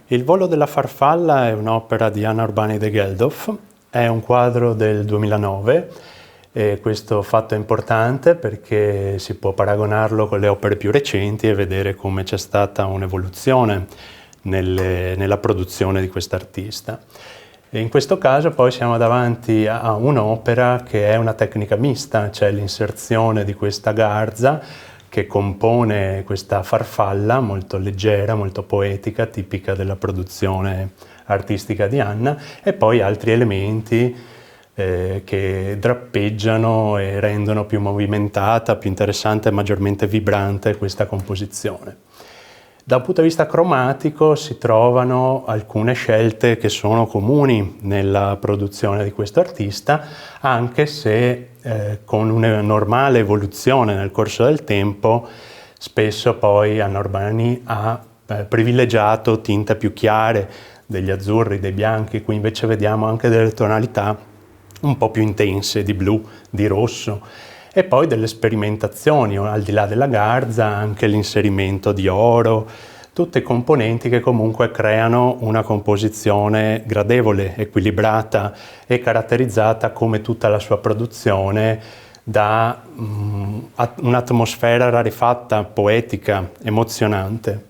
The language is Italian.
Il volo della farfalla è un'opera di Anna Urbani de Geldof, è un quadro del 2009 e questo fatto è importante perché si può paragonarlo con le opere più recenti e vedere come c'è stata un'evoluzione nella produzione di quest'artista. E in questo caso poi siamo davanti a un'opera che è una tecnica mista, cioè l'inserzione di questa garza che compone questa farfalla molto leggera, molto poetica, tipica della produzione artistica di Anna, e poi altri elementi che drappeggiano e rendono più movimentata, più interessante e maggiormente vibrante questa composizione. Da un punto di vista cromatico si trovano alcune scelte che sono comuni nella produzione di questo artista, anche se con una normale evoluzione nel corso del tempo, spesso poi Anna Urbani ha privilegiato tinte più chiare, degli azzurri, dei bianchi. Qui invece vediamo anche delle tonalità un po' più intense di blu, di rosso, e poi delle sperimentazioni, al di là della garza, anche l'inserimento di oro, tutte componenti che comunque creano una composizione gradevole, equilibrata e caratterizzata, come tutta la sua produzione, da un'atmosfera rarefatta, poetica, emozionante.